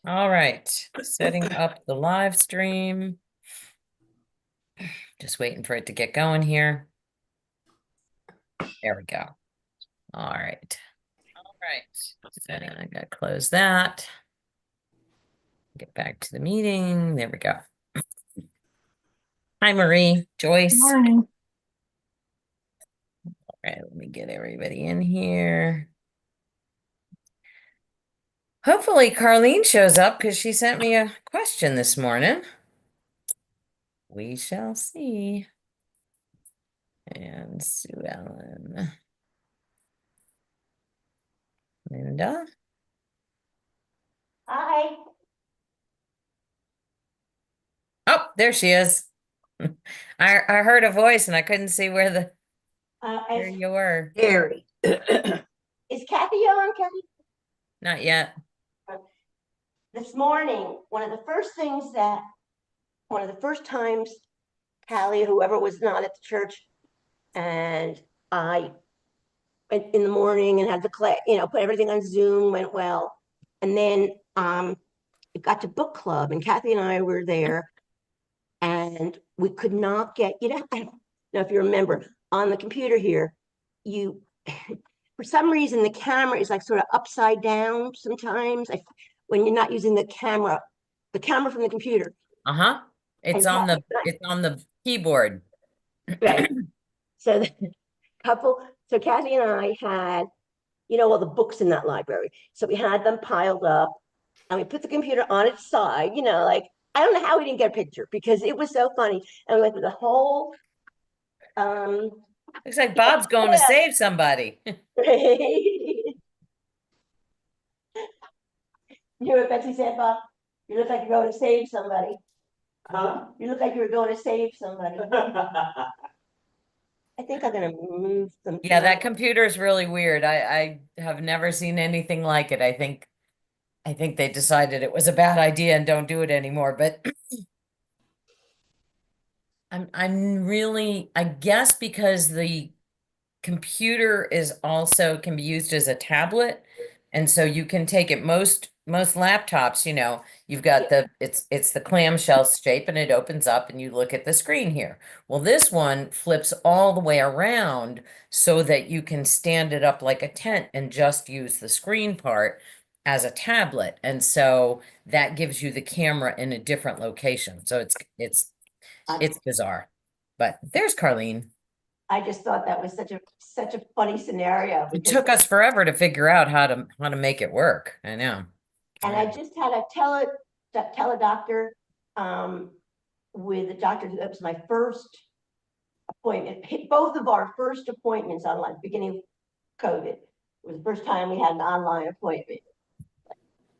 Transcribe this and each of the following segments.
All right, setting up the live stream. Just waiting for it to get going here. There we go. All right. Setting, I gotta close that. Get back to the meeting. There we go. Hi, Marie, Joyce. All Morning. right, let me get everybody in here. Hopefully Carlene shows up because she sent me a question this morning. We shall see. And Sue Ellen. Linda. Hi. Oh, there she is. I heard a voice and I couldn't see where Is, you were. Gary. Is Kathy on, Kathy? Not yet. This morning, one of the first times Callie, whoever was not at the church, and I went in the morning and had the class, put everything on Zoom, went well. And then it got to book club and Kathy and I were there and we could not get, I don't know if you remember, on the computer here, for some reason, the camera is like sort of upside down sometimes when you're not using the camera from the computer. Uh-huh. It's on the keyboard. Right. So Kathy and I had, all the books in that library. So we had them piled up and we put the computer on its side, like, I don't know how we didn't get a picture because it was so funny. And we went through the whole, Looks like Bob's going to save somebody. You hear what Betsy said, Bob? You look like you're going to save somebody. Huh? You look like you were going to save somebody. I think I'm gonna move them. Yeah, that computer is really weird. I have never seen anything like it. I think they decided it was a bad idea and don't do it anymore. But I'm really, I guess because the computer is also can be used as a tablet, and so you can take it most laptops, you've got it's the clamshell shape and it opens up and you look at the screen here. Well, this one flips all the way around so that you can stand it up like a tent and just use the screen part as a tablet. And so that gives you the camera in a different location. So it's bizarre. But there's Carlene. I just thought that was such a funny scenario. It took us forever to figure out how to make it work. I know. And I just had a teledoctor with a doctor. That was my first appointment. Both of our first appointments online, beginning of COVID. It was the first time we had an online appointment.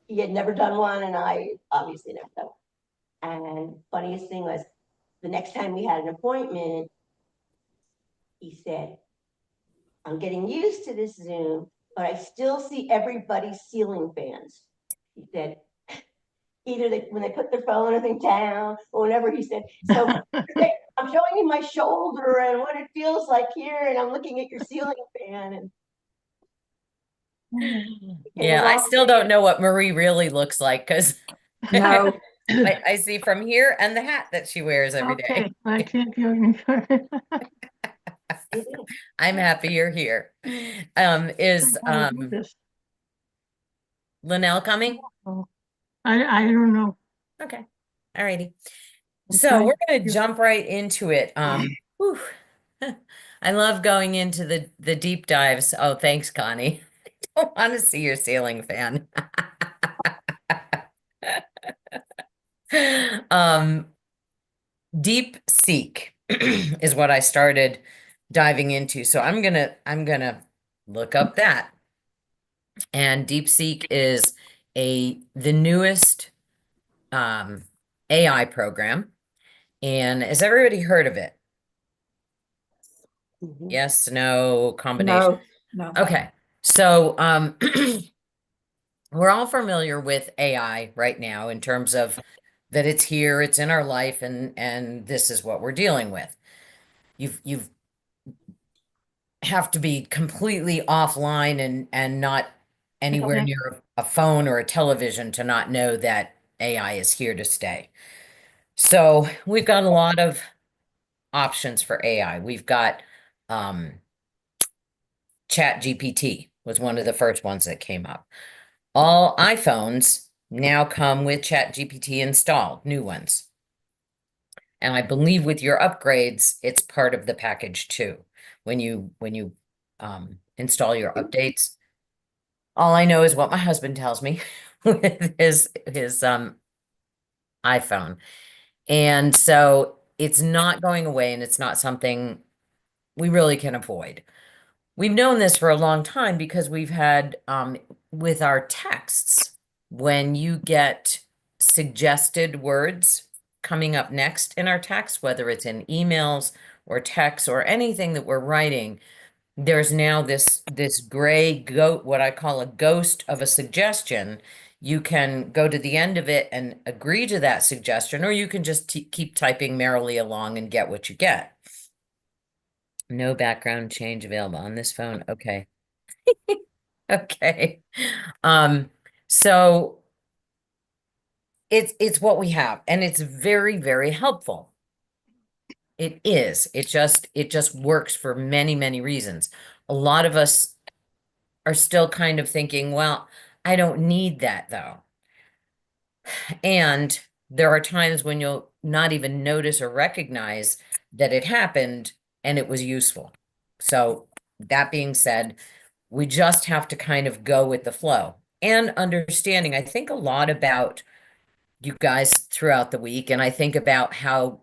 He had never done one, and I obviously never done one. And funniest thing was, the next time we had an appointment, he said, I'm getting used to this Zoom, but I still see everybody's ceiling fans. He said, either when they put their phone or thing down, or whenever he said, so I'm showing you my shoulder and what it feels like here, and I'm looking at your ceiling fan. And yeah, I still don't know what Marie really looks like because No. I see from here and the hat that she wears every day. I can't go any further. I'm happy you're here. Is Linnell coming? I don't know. Okay. All righty. So we're going to jump right into it. Whew. I love going into the deep dives. Oh, thanks, Connie. I don't want to see your ceiling fan. DeepSeek is what I started diving into. So I'm gonna look up that. And DeepSeek is the newest AI program. And has everybody heard of it? Yes, no, combination? No. Okay. So we're all familiar with AI right now in terms of that it's here, it's in our life, and this is what we're dealing with. You've have to be completely offline and not anywhere Okay. near a phone or a television to not know that AI is here to stay. So we've got a lot of options for AI. We've got Chat GPT was one of the first ones that came up. All iPhones now come with Chat GPT installed, new ones. And I believe with your upgrades, it's part of the package too. When you install your updates. All I know is what my husband tells me with his iPhone. And so it's not going away and it's not something we really can avoid. We've known this for a long time because we've had with our texts, when you get suggested words coming up next in our text, whether it's in emails or texts or anything that we're writing, there's now this gray goat, what I call a ghost of a suggestion. You can go to the end of it and agree to that suggestion, or you can just keep typing merrily along and get what you get. No background change available on this phone. Okay. Okay. So it's what we have, and it's very, very helpful. It is. It just works for many, many reasons. A lot of us are still kind of thinking, well, I don't need that though. And there are times when you'll not even notice or recognize that it happened and it was useful. So that being said, we just have to kind of go with the flow and understanding. I think a lot about you guys throughout the week, and I think about how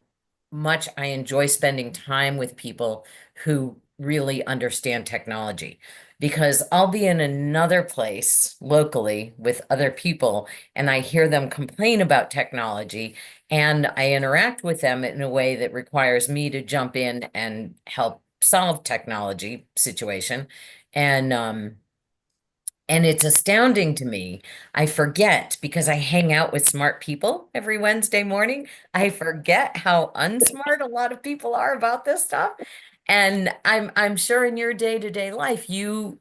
much I enjoy spending time with people who really understand technology. Because I'll be in another place locally with other people and I hear them complain about technology, and I interact with them in a way that requires me to jump in and help solve technology situation. And and it's astounding to me. I forget because I hang out with smart people every Wednesday morning. I forget how unsmart a lot of people are about this stuff. And I'm sure in your day-to-day life, you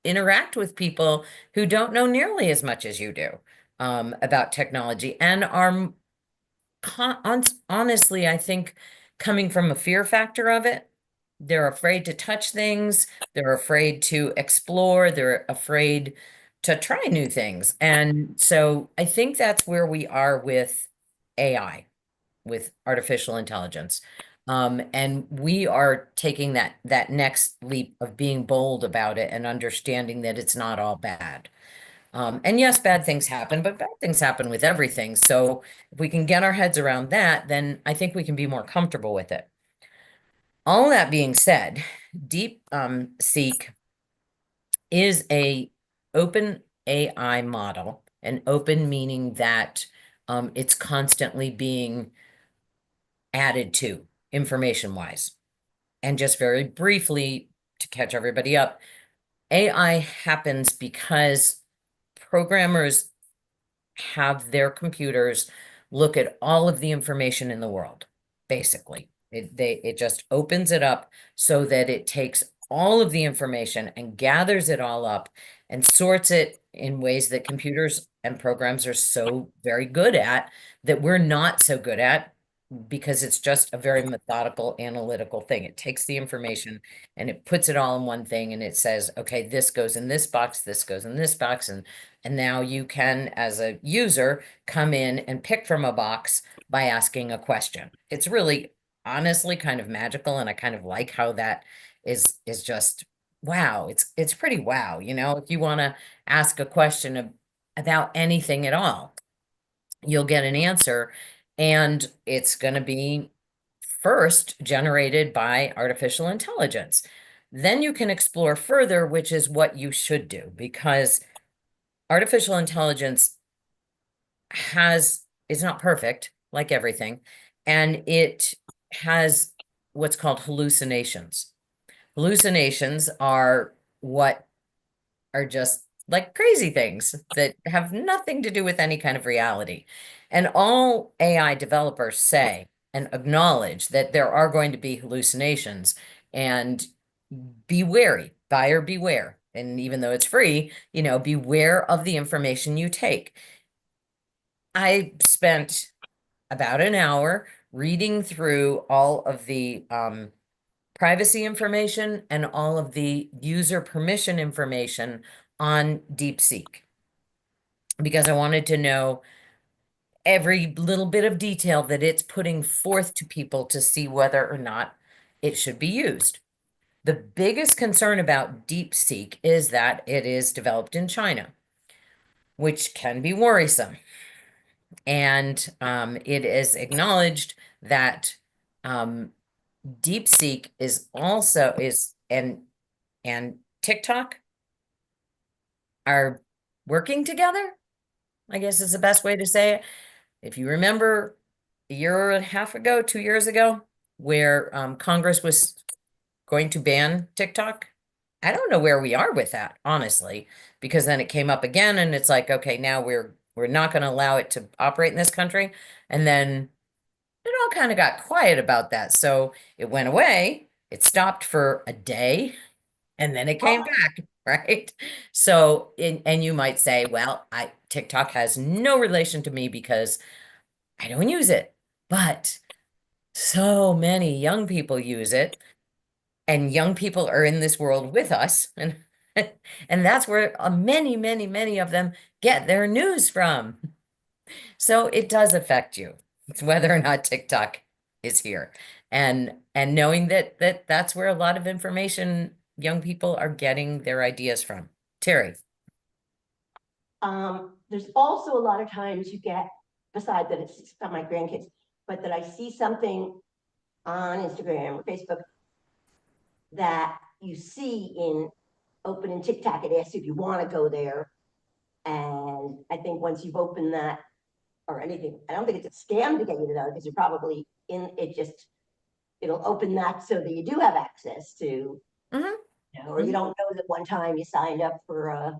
interact with people who don't know nearly as much as you do about technology and are honestly, I think coming from a fear factor of it, they're afraid to touch things, they're afraid to explore, they're afraid to try new things. And so I think that's where we are with AI, with artificial intelligence. And we are taking that next leap of being bold about it and understanding that it's not all bad. And yes, bad things happen, but bad things happen with everything. So if we can get our heads around that, then I think we can be more comfortable with it. All that being said, Deep Seek is a open AI model, and open meaning that it's constantly being added to information-wise. And just very briefly, to catch everybody up, AI happens because programmers have their computers look at all of the information in the world, basically. It just opens it up so that it takes all of the information and gathers it all up and sorts it in ways that computers and programs are so very good at, that we're not so good at, because it's just a very methodical, analytical thing. It takes the information and it puts it all in one thing and it says, okay, this goes in this box, this goes in this box, and now you can, as a user, come in and pick from a box by asking a question. It's really honestly kind of magical, and I kind of like how that is just wow. It's pretty wow, if you want to ask a question about anything at all, you'll get an answer, and it's going to be first generated by artificial intelligence. Then you can explore further, which is what you should do, because artificial intelligence is not perfect, like everything, and it has what's called hallucinations. Hallucinations are what are just like crazy things that have nothing to do with any kind of reality. And all AI developers say and acknowledge that there are going to be hallucinations, and be wary, buyer beware. and even though it's free, beware of the information you take. I spent about an hour reading through all of the privacy information and all of the user permission information on DeepSeek because I wanted to know every little bit of detail that it's putting forth to people to see whether or not it should be used. The biggest concern about DeepSeek is that it is developed in China, which can be worrisome. And it is acknowledged that DeepSeek is also and TikTok are working together, I guess is the best way to say it. If you remember a year and a half ago, 2 years ago, where Congress was going to ban TikTok, I don't know where we are with that, honestly, because then it came up again and it's like, okay, now we're not going to allow it to operate in this country. And then it all kind of got quiet about that. So it went away. It stopped for a day and then it came back, right? So, and you might say, well, TikTok has no relation to me because I don't use it, but so many young people use it, and young people are in this world with us, and and that's where many, many, many of them get their news from. So it does affect you. It's whether or not TikTok is here, and knowing that's where a lot of information young people are getting their ideas from. Terry. There's also a lot of times you get, besides that it's not my grandkids, but that I see something on Instagram or Facebook that you see in opening TikTok. It asks you if you want to go there. And I think once you've opened that or anything, I don't think it's a scam to get you to know because you're probably in it, it'll open that so that you do have access to, or you don't know that one time you signed up for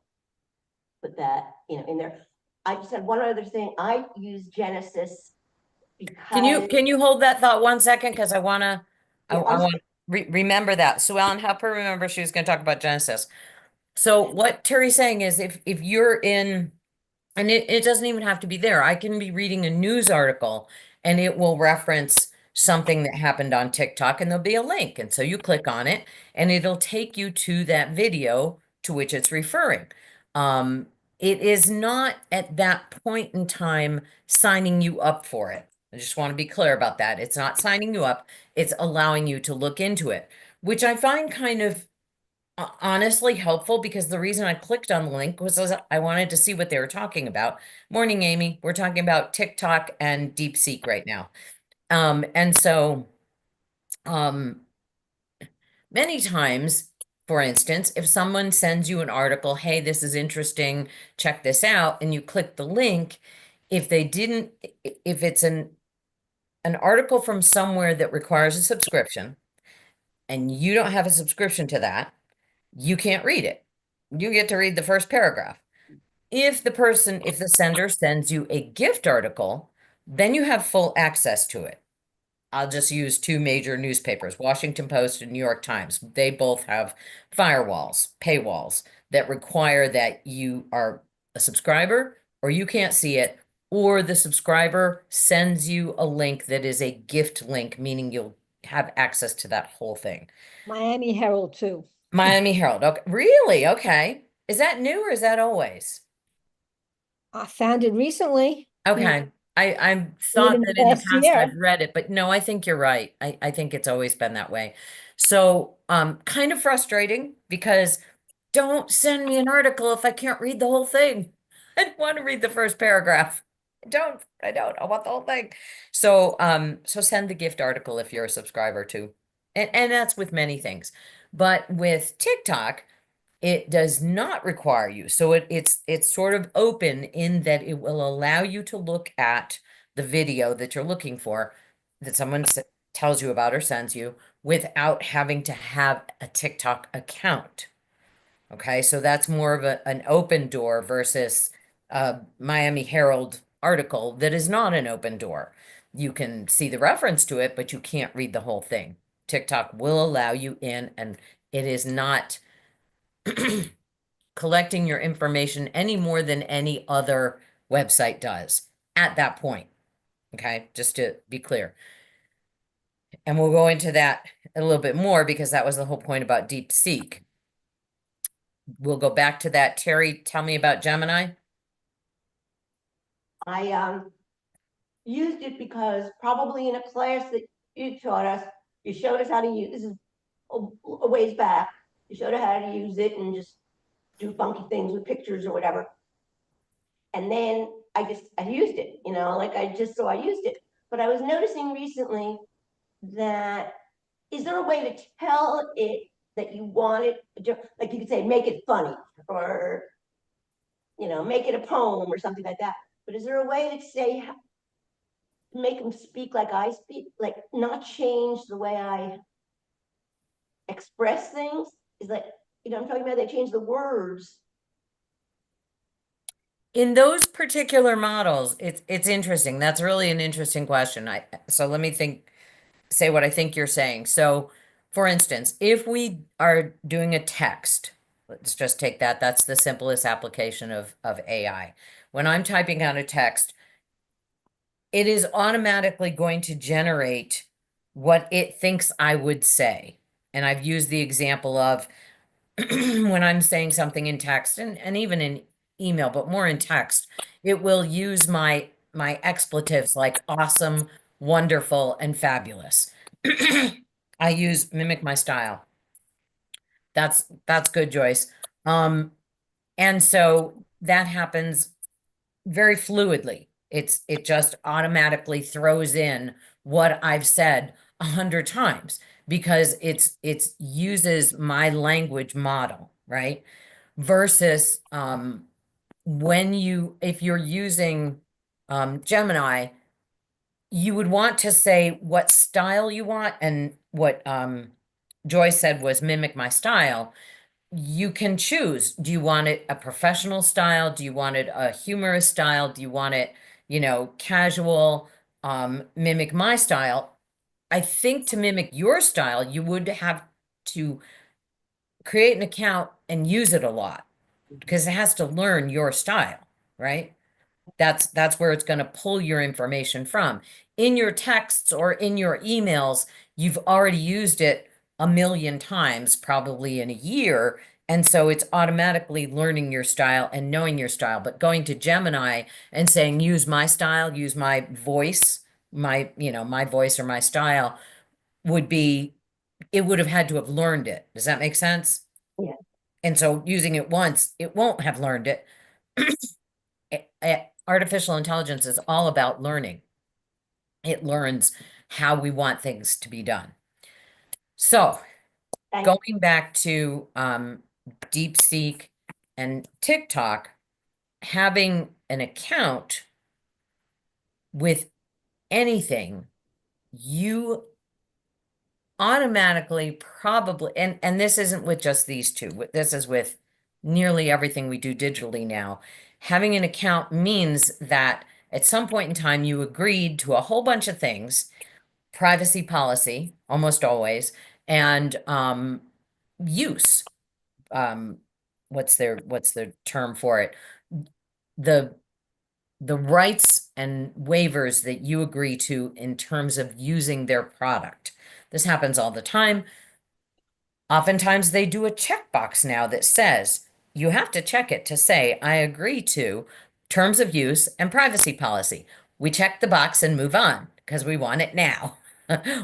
put that, in there. I just had one other thing. I use Genesis because Can you hold that thought 1 second? Because I Yeah, want to remember that. Sue Ellen, help her remember she was going to talk about Genesis. So what Terry's saying is if you're in, and it doesn't even have to be there. I can be reading a news article and it will reference something that happened on TikTok and there'll be a link. And so you click on it and it'll take you to that video to which it's referring. It is not at that point in time signing you up for it. I just want to be clear about that. It's not signing you up. It's allowing you to look into it, which I find kind of honestly helpful because the reason I clicked on the link was I wanted to see what they were talking about. Morning, Amy. We're talking about TikTok and DeepSeek right now. And so many times, for instance, if someone sends you an article, hey, this is interesting, check this out, and you click the link, if it's an article from somewhere that requires a subscription and you don't have a subscription to that, you can't read it. You get to read the first paragraph. If the sender sends you a gift article, then you have full access to it. I'll just use two major newspapers, Washington Post and New York Times. They both have firewalls, paywalls that require that you are a subscriber or you can't see it, or the subscriber sends you a link that is a gift link, meaning you'll have access to that whole thing. Miami Herald too. Miami Herald. Okay. Really? Okay. Is that new or is that always? I found it recently. Okay. I thought in the that in the past past year. I've read it, but no, I think you're right. I think it's always been that way. So, kind of frustrating because don't send me an article if I can't read the whole thing. I want to read the first paragraph. I don't. I want the whole thing. So, so send the gift article if you're a subscriber too. And that's with many things. But with TikTok, it does not require you. So it's sort of open in that it will allow you to look at the video that you're looking for, that someone tells you about or sends you, without having to have a TikTok account. Okay, so that's more of an open door versus a Miami Herald article that is not an open door. You can see the reference to it, but you can't read the whole thing. TikTok will allow you in, and it is not collecting your information any more than any other website does at that point. Okay, just to be clear. And we'll go into that a little bit more because that was the whole point about DeepSeek. We'll go back to that. Terry, tell me about Gemini. I used it because probably in a class that you taught us, you showed us how to use, this is a ways back, you showed us how to use it and just do funky things with pictures or whatever. And then I used it, like I used it. But I was noticing recently that, is there a way to tell it that you want it, like you could say, make it funny, or, make it a poem or something like that. But is there a way to say, make them speak like I speak, like not change the way I express things? Is like, I'm talking about, they change the words. In those particular models, it's interesting. That's really an interesting question. So let me say what I think you're saying. So, for instance, if we are doing a text, let's just take that. That's the simplest application of AI. When I'm typing out a text, it is automatically going to generate what it thinks I would say. And I've used the example of when I'm saying something in text and even in email, but more in text, it will use my expletives like awesome, wonderful, and fabulous. I use mimic my style. That's good, Joyce. And so that happens very fluidly. It just automatically throws in what I've said 100 times because it's uses my language model, right? Versus if you're using Gemini, you would want to say what style you want, and what Joyce said was mimic my style. You can choose. Do you want it a professional style? Do you want it a humorous style? Do you want it, casual? Mimic my style. I think to mimic your style, you would have to create an account and use it a lot because it has to learn your style, right? That's where it's going to pull your information from. In your texts or in your emails, you've already used it a million times, probably in a year. And so it's automatically learning your style and knowing your style. But going to Gemini and saying, use my style, use my voice, my voice or my style it would have had to have learned it. Does that make sense? Yeah. And so using it once, it won't have learned it. Artificial intelligence is all about learning. It learns how we want things to be done. So going back to DeepSeek and TikTok, having an account with anything, you automatically probably, and this isn't with just these two, this is with nearly everything we do digitally now. Having an account means that at some point in time you agreed to a whole bunch of things, privacy policy, almost always, and use. What's the term for it? The rights and waivers that you agree to in terms of using their product. This happens all the time. Oftentimes they do a checkbox now that says you have to check it to say, I agree to terms of use and privacy policy. We check the box and move on because we want it now.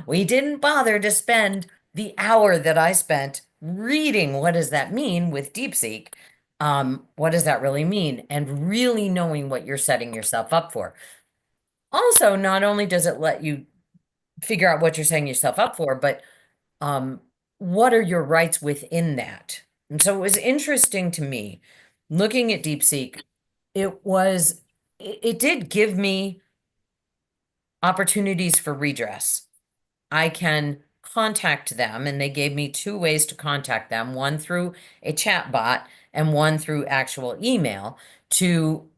We didn't bother to spend the hour that I spent reading what does that mean with DeepSeek. What does that really mean? And really knowing what you're setting yourself up for. Also, not only does it let you figure out what you're setting yourself up for, but what are your rights within that? And so it was interesting to me looking at DeepSeek. It did give me opportunities for redress. I can contact them, and they gave me 2 ways to contact them, one through a chat bot and one through actual email to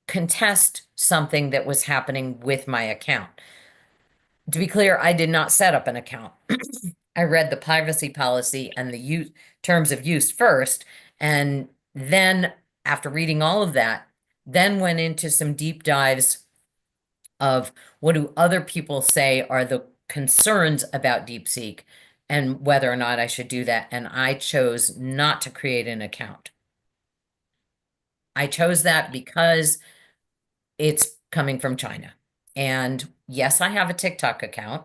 contest something that was happening with my account. To be clear, I did not set up an account. I read the privacy policy and the terms of use first, and Then after reading all of that, then went into some deep dives of what do other people say are the concerns about DeepSeek and whether or not I should do that. And I chose not to create an account. I chose that because it's coming from China. And yes, I have a TikTok account,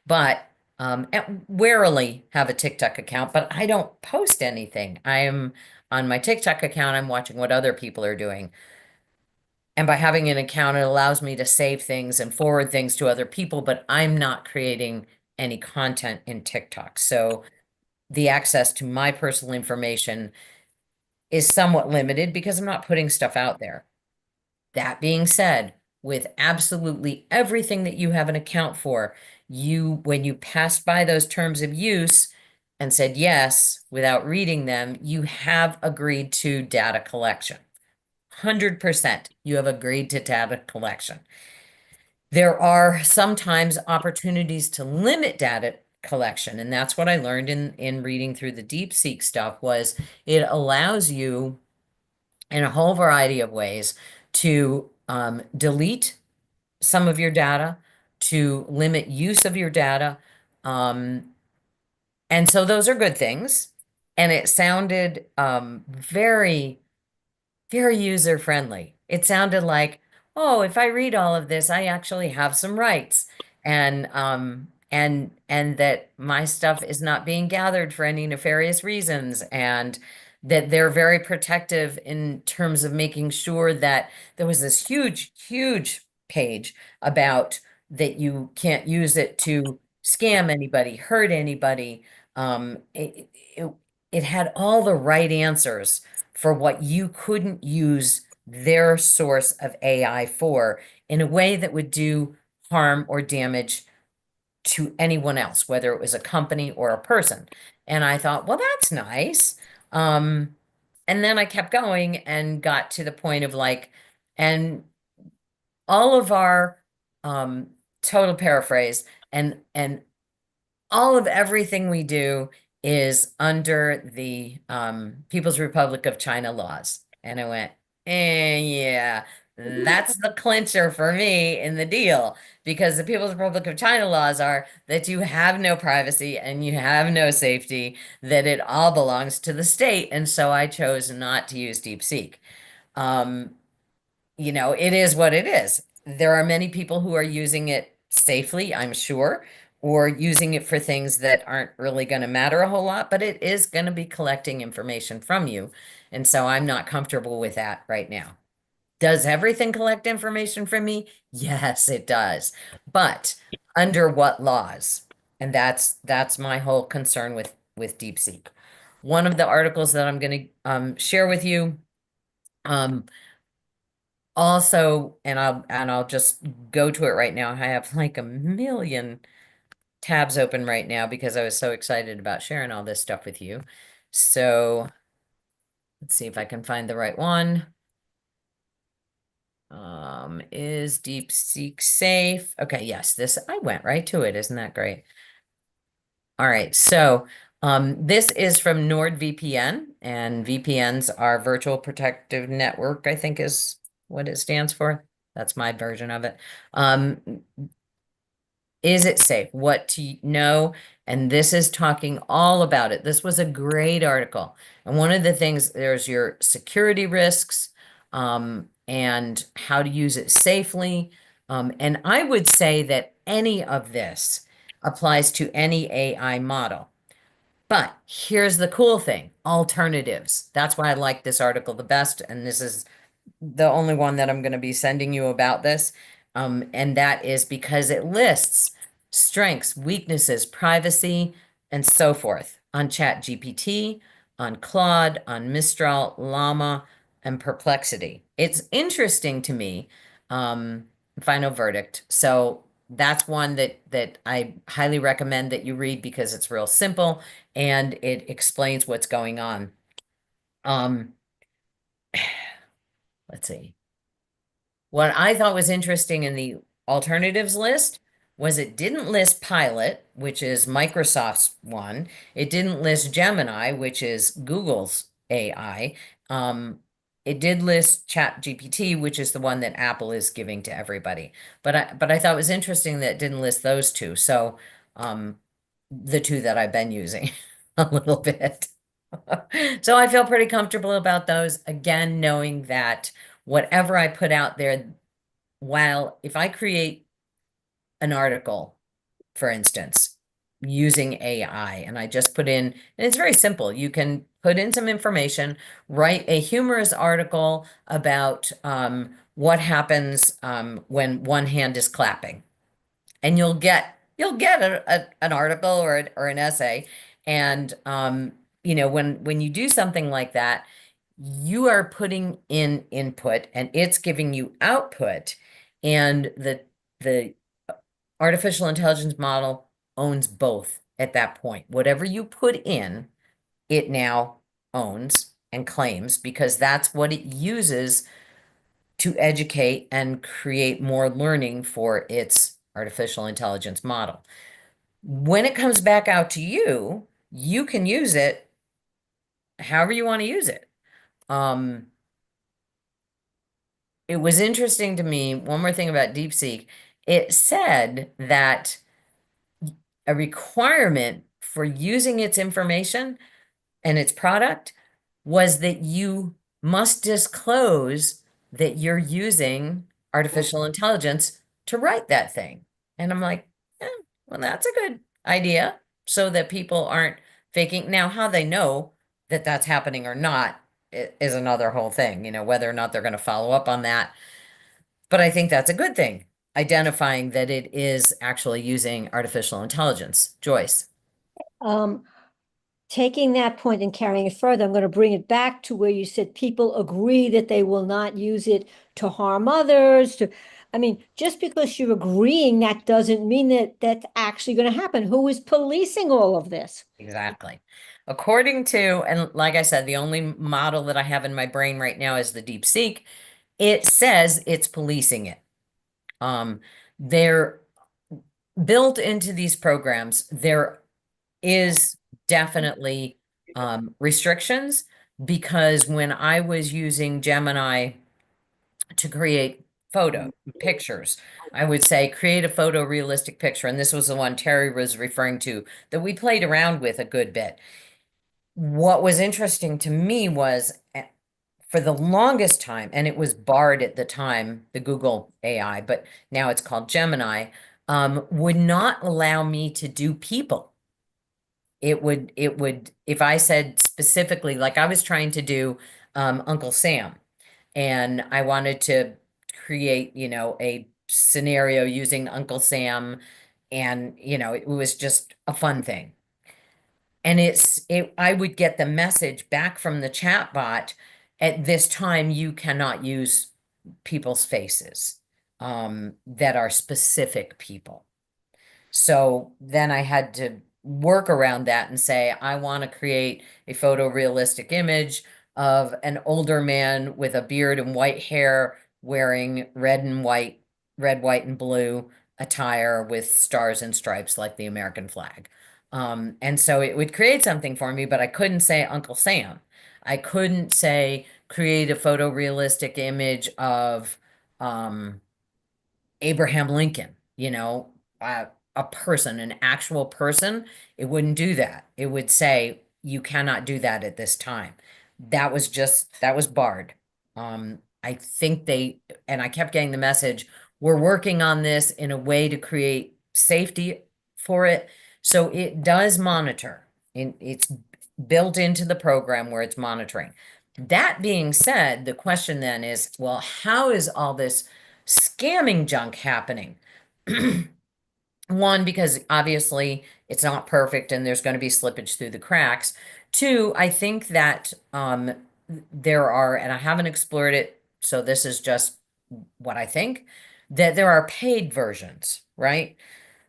but and rarely have a TikTok account, but I don't post anything. I am on my TikTok account, I'm watching what other people are doing. And by having an account, it allows me to save things and forward things to other people, but I'm not creating any content in TikTok. So the access to my personal information is somewhat limited because I'm not putting stuff out there. That being said, with absolutely everything that you have an account for, when you passed by those terms of use and said yes without reading them, you have agreed to data collection. 100% you have agreed to data collection. There are sometimes opportunities to limit data collection, and that's what I learned in reading through the DeepSeek stuff was it allows you in a whole variety of ways to delete some of your data, to limit use of your data. And so those are good things. And it sounded very very user friendly. It sounded like, oh, if I read all of this, I actually have some rights. And that my stuff is not being gathered for any nefarious reasons, and that they're very protective in terms of making sure that there was this huge, huge page about that you can't use it to scam anybody, hurt anybody. It had all the right answers for what you couldn't use their source of AI for in a way that would do harm or damage to anyone else, whether it was a company or a person. And I thought, well, that's nice. And then I kept going and got to the point of like, and all of our total paraphrase and all of everything we do is under the People's Republic of China laws. And I went, yeah, that's the clincher for me in the deal, because the People's Republic of China laws are that you have no privacy and you have no safety, that it all belongs to the state. And so I chose not to use DeepSeek. It is what it is. There are many people who are using it safely, I'm sure, or using it for things that aren't really going to matter a whole lot, but it is going to be collecting information from you. And so I'm not comfortable with that right now. Does everything collect information from me? Yes, it does. But under what laws? And that's my whole concern with DeepSeek. One of the articles that I'm going to share with you also, and I'll just go to it right now. I have like a million tabs open right now because I was so excited about sharing all this stuff with you. So let's see if I can find the right one. Is DeepSeek safe? Okay, yes, I went right to it. Isn't that great? All right, so this is from NordVPN, and VPNs are Virtual Protective Network, I think is what it stands for. That's my version of it. Is it safe? What to know? And this is talking all about it. This was a great article. And one of the things, there's your security risks, and how to use it safely. And I would say that any of this applies to any AI model. But here's the cool thing, alternatives. That's why I like this article the best. And this is the only one that I'm going to be sending you about this. And that is because it lists strengths, weaknesses, privacy, and so forth on ChatGPT, on Claude, on Mistral, Llama, and Perplexity. It's interesting to me, final verdict. So that's one that I highly recommend that you read because it's real simple and it explains what's going on. Let's see. What I thought was interesting in the alternatives list was it didn't list Pilot, which is Microsoft's one. It didn't list Gemini, which is Google's AI. It did list ChatGPT, which is the one that Apple is giving to everybody. But I thought it was interesting that it didn't list those two. So the two that I've been using a little bit. So I feel pretty comfortable about those. Again, knowing that whatever I put out there, while if I create an article, for instance, using AI, and I just put in, and it's very simple. You can put in some information, write a humorous article about what happens when one hand is clapping, and you'll get an article or an essay. And when you do something like that, you are putting in input and it's giving you output, and the artificial intelligence model owns both at that point. Whatever you put in, it now owns and claims, because that's what it uses to educate and create more learning for its artificial intelligence model. When it comes back out to you, you can use it however you want to use it. It was interesting to me, one more thing about DeepSeek. It said that a requirement for using its information and its product was that you must disclose that you're using artificial intelligence to write that thing. And I'm like, yeah, well, that's a good idea, so that people aren't faking. Now, how they know that that's happening or not is another whole thing, whether or not they're going to follow up on that. But I think that's a good thing, identifying that it is actually using artificial intelligence. Joyce. Taking that point and carrying it further, I'm going to bring it back to where you said people agree that they will not use it to harm others. I mean, just because you're agreeing, that doesn't mean that that's actually going to happen. Who is policing all of this? Exactly. According to, and like I said, the only model that I have in my brain right now is the DeepSeek. It says it's policing it. They're built into these programs. There is definitely restrictions, because when I was using Gemini to create pictures, I would say create a photorealistic picture. And this was the one Terry was referring to that we played around with a good bit. What was interesting to me was, for the longest time, and it was barred at the time, the Google AI, but now it's called Gemini, would not allow me to do people. It would, if I said specifically, like I was trying to do Uncle Sam, and I wanted to create, a scenario using Uncle Sam, and, it was just a fun thing. And I would get the message back from the chat bot, at this time, you cannot use people's faces that are specific people. So then I had to work around that and say, I want to create a photorealistic image of an older man with a beard and white hair wearing red, white, and blue attire with stars and stripes like the American flag. And so it would create something for me, but I couldn't say Uncle Sam. I couldn't say create a photorealistic image of Abraham Lincoln, a person, an actual person. It wouldn't do that. It would say, you cannot do that at this time. That was barred. I think and I kept getting the message, we're working on this in a way to create safety for it. So it does monitor, and it's built into the program where it's monitoring. That being said, the question then is, well, how is all this scamming junk happening? One, because obviously it's not perfect and there's going to be slippage through the cracks. Two, I think that there are, and I haven't explored it, so this is just what I think, that there are paid versions, right?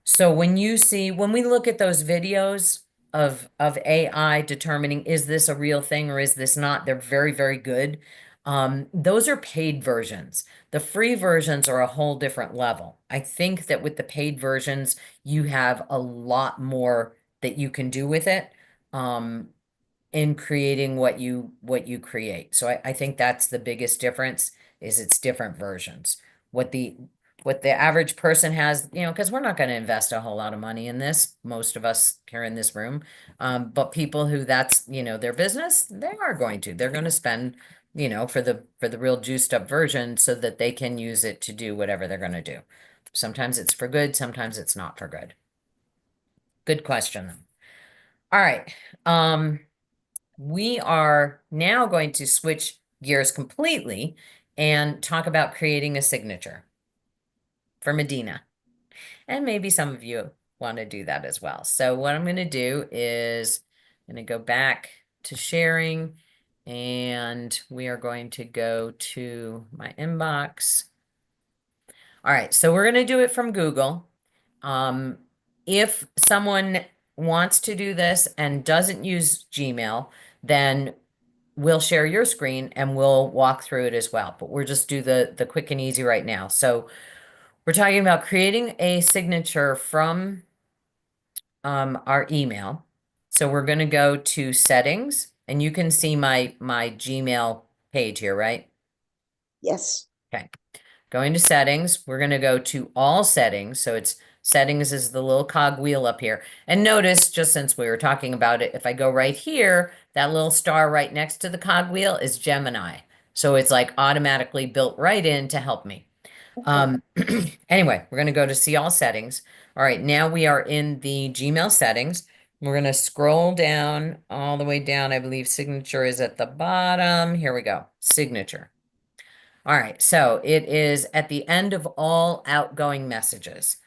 So when we look at those videos of AI determining, is this a real thing or is this not? They're very, very good. Those are paid versions. The free versions are a whole different level. I think that with the paid versions, you have a lot more that you can do with it. in creating what you create. So I think that's the biggest difference, is it's different versions. What the average person has, because we're not going to invest a whole lot of money in this, most of us here in this room. But people who that's, their business, they're going to spend, for the real juiced up version so that they can use it to do whatever they're going to do. Sometimes it's for good, sometimes it's not for good. Good question. All right. We are now going to switch gears completely and talk about creating a signature for Medina. And maybe some of you want to do that as well. So what I'm going to do is I'm going to go back to sharing, and we are going to go to my inbox. All right, so we're going to do it from Google. If someone wants to do this and doesn't use Gmail, then we'll share your screen and we'll walk through it as well. But we'll just do the quick and easy right now. So we're talking about creating a signature from our email. So we're going to go to settings, and you can see my Gmail page here, right? Yes. Okay. Going to settings, we're going to go to all settings. So it's settings is the little cog wheel up here. And notice, just since we were talking about it, if I go right here, that little star right next to the cog wheel is Gemini. So it's like automatically built right in to help me. Anyway, we're going to go to see all settings. All right, now we are in the Gmail settings. We're going to scroll down all the way down. I believe signature is at the bottom. Here we go. Signature. All right, so it is at the end of all outgoing messages.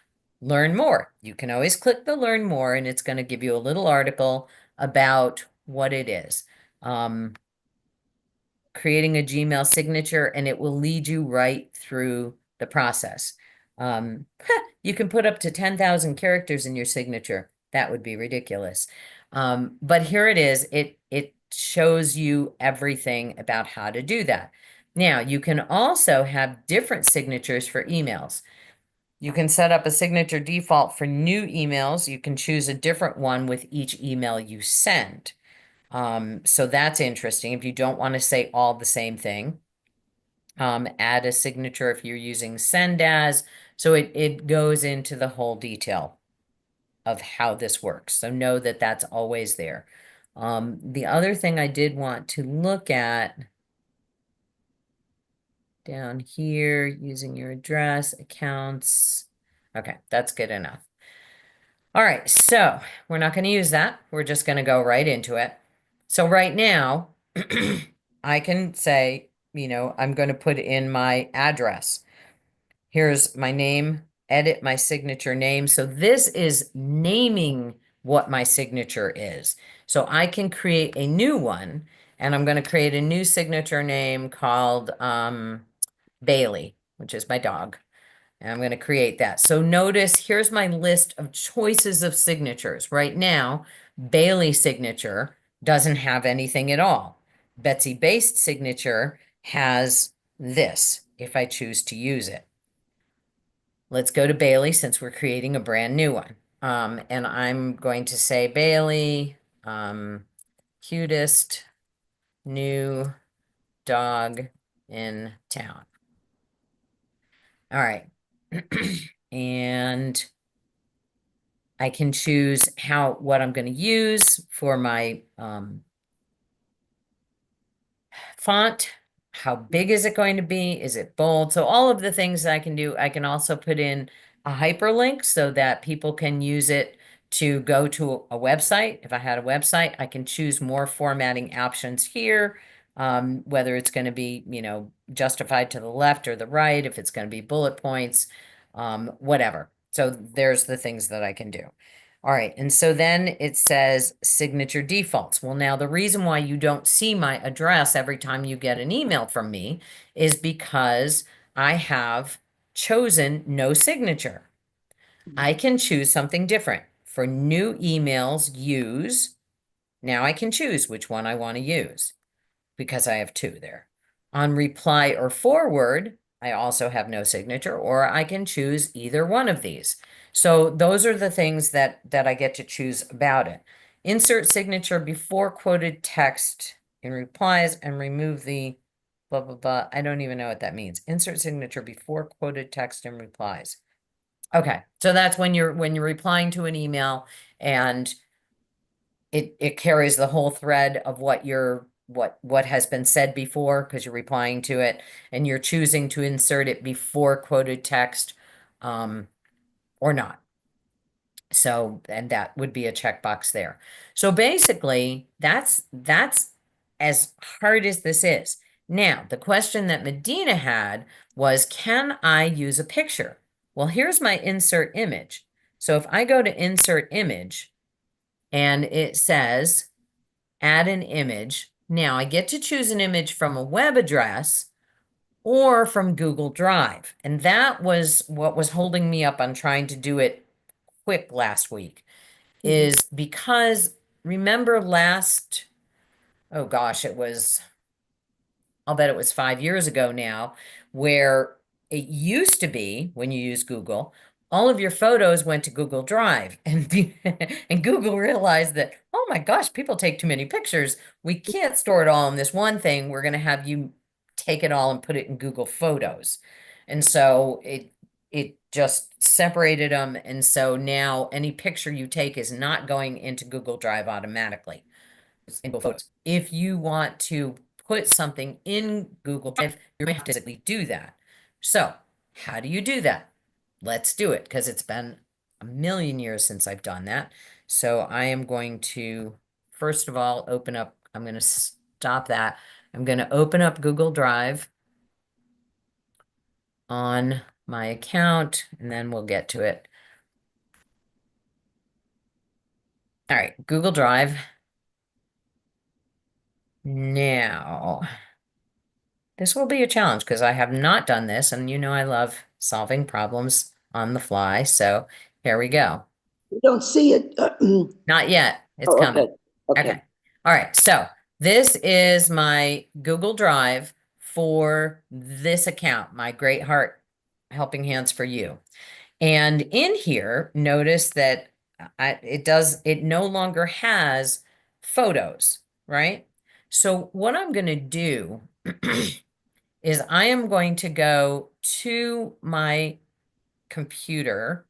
Learn more. You can always click the learn more, and it's going to give you a little article about what it is. Creating a Gmail signature, and it will lead you right through the process. You can put up to 10,000 characters in your signature. That would be ridiculous. But here it is. It shows you everything about how to do that. Now, you can also have different signatures for emails. You can set up a signature default for new emails. You can choose a different one with each email you send. So that's interesting. If you don't want to say all the same thing, add a signature if you're using send as. So it goes into the whole detail of how this works. So know that that's always there. The other thing I did want to look at down here, using your address, accounts. Okay, that's good enough. All right, so we're not going to use that. We're just going to go right into it. So right now, I can say, I'm going to put in my address. Here's my name, edit my signature name. So this is naming what my signature is. So I can create a new one, and I'm going to create a new signature name called Bailey, which is my dog. And I'm going to create that. So notice here's my list of choices of signatures. Right now, Bailey signature doesn't have anything at all. Betsy based signature has this if I choose to use it. Let's go to Bailey since we're creating a brand new one. And I'm going to say Bailey, cutest new dog in town. All right. And I can choose what I'm going to use for my font. How big is it going to be? Is it bold? So all of the things I can do. I can also put in a hyperlink so that people can use it to go to a website. If I had a website, I can choose more formatting options here, whether it's going to be, justified to the left or the right, if it's going to be bullet points, whatever. So there's the things that I can do. All right, and so then it says signature defaults. Well, now the reason why you don't see my address every time you get an email from me is because I have chosen no signature. I can choose something different. For new emails, use. Now I can choose which one I want to use because I have two there. On reply or forward, I also have no signature, or I can choose either one of these. So those are the things that I get to choose about it. insert signature before quoted text in replies and remove the blah, blah, blah. I don't even know what that means. Insert signature before quoted text in replies. Okay, so that's when you're replying to an email and it carries the whole thread of what what has been said before because you're replying to it and you're choosing to insert it before quoted text or not. So, and that would be a checkbox there. So basically, that's as hard as this is. Now, the question that Medina had was, can I use a picture? Well, here's my insert image. So if I go to insert image and it says add an image, now I get to choose an image from a web address or from Google Drive. And that was what was holding me up on trying to do it quick last week. Is because remember oh gosh, I'll bet it was 5 years ago now, where it used to be when you use Google, all of your photos went to Google Drive and, and Google realized that, oh my gosh, people take too many pictures. We can't store it all in this one thing. We're going to have you take it all and put it in Google Photos. And so it just separated them. And so now any picture you take is not going into Google Drive automatically. It's in Google Photos. If you want to put something in Google Drive, you may have to physically do that. So how do you do that? Let's do it because it's been a million years since I've done that. So I am going to, first of all, I'm going to stop that. I'm going to open up Google Drive on my account, and then we'll get to it. All right, Google Drive. Now, this will be a challenge because I have not done this, and you know I love solving problems on the fly. So here we go. You don't see it. Not yet. It's Oh, coming. okay. Okay. All right. So this is my Google Drive for this account, my Great Heart Helping Hands for You. And in here, notice that it no longer has photos, right? So what I'm going to do is I am going to go to my computer